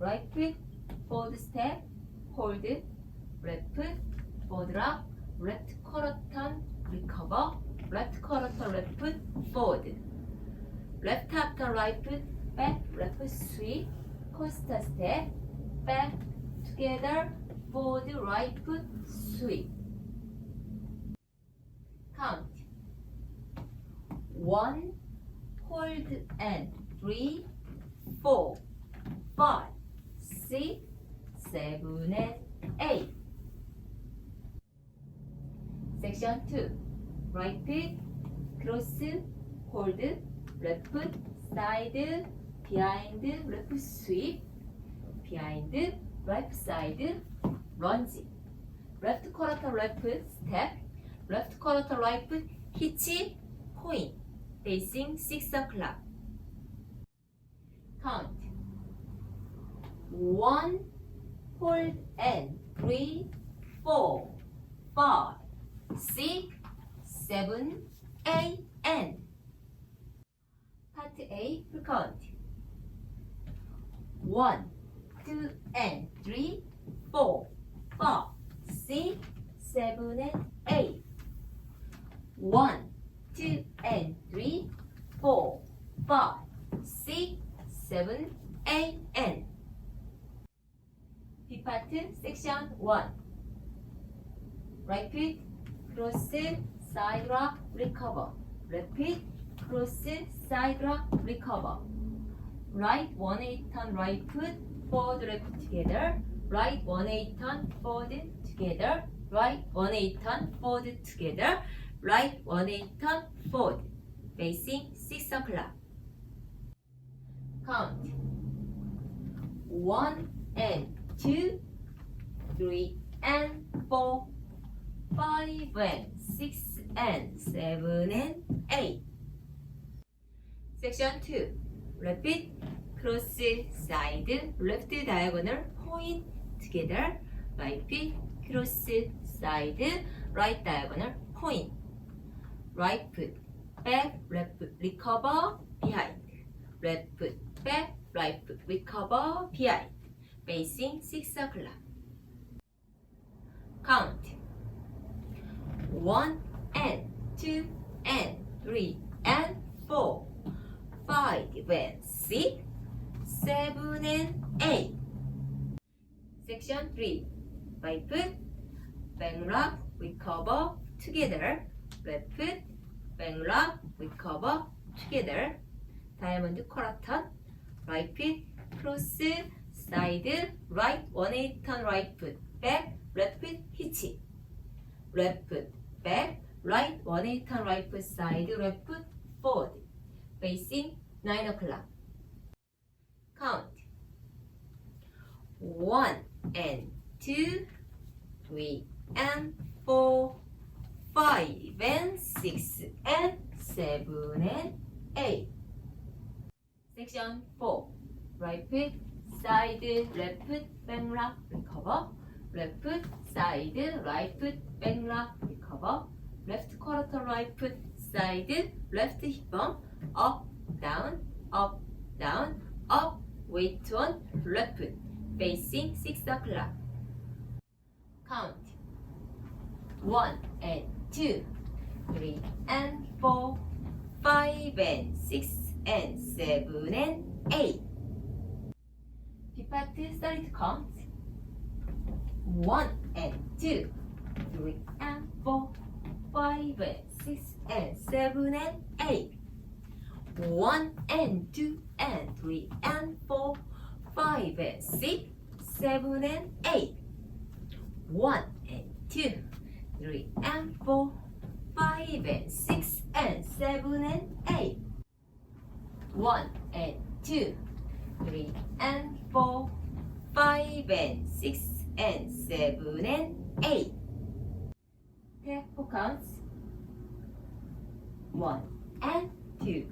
right foot, forward step, hold, left foot, forward rock, left quarter turn, recover, left quarter turn, left foot, forward, left half turn, right foot, back, left foot, sweep, coaster step, back, together, forward, right foot, sweep. Count. 1, hold and 3, 4, 5, 6, 7, and 8. Section 2. Right foot, cross, hold, left foot, side, behind, left foot, sweep, behind, right side, lunge, left quarter, left foot, step, left quarter, right foot, hitch, point, facing 6 o'clock. Count. 1, hold and 3, 4, 5, 6, 7, 8, and. Part A, full count. 1, 2, and 3, 4, 5, 6, 7, and 8. 1, 2, and 3, 4, 5, 6, 7, 8, and. B part, section 1. Right foot, cross, side rock, recover. Left foot, cross, side rock, recover. Right 1/8 turn, right foot, forward, left together. Right 1/8 turn, forward, together. Right 1/8 turn, forward, together. Right 1/8 turn, forward. Facing 6 o'clock. Count. 1 and 2, 3 and 4, 5 and 6 and 7 and 8. Section 2. Repeat, cross, side, left diagonal, point, together. Right foot, cross, side, right diagonal, point. Right foot, back, left foot, recover, behind. Left foot, back, right foot, recover, behind. Facing 6 o'clock. Count. 1 and 2 and 3 and 4, 5 and 6, 7 and 8. Section 3. Right foot, back rock, recover, together. Left foot, back rock, recover, together. Diamond quarter turn. Right foot, cross, side, right 1/8 turn, right foot, back, left foot, hitch. Left foot, back, right 1/8 turn, right foot, side, left foot, forward. Facing 9 o'clock. Count. 1 and 2, 3 and 4, 5 and 6 and 7 and 8. Section 4. Right foot, side, left foot, back rock, recover. Left foot, side, right foot, back rock, recover. Left quarter, right foot, side, left hip bump, up, down, up, down, up, weight on left foot, facing 6 o'clock. Count. 1 and 2, 3 and 4, 5 and 6 and 7 and 8. B part, start to count. 1 and 2, 3 and 4, 5 and 6 and 7 and 8. 1 and 2 and 3 and 4, 5 and 6, 7 and 8. 1 and 2, 3 and 4, 5 and 6 and 7 and 8. 1 and 2, 3 and 4, 5 and 6 and 7 and 8. Take 4 counts. 1 and 2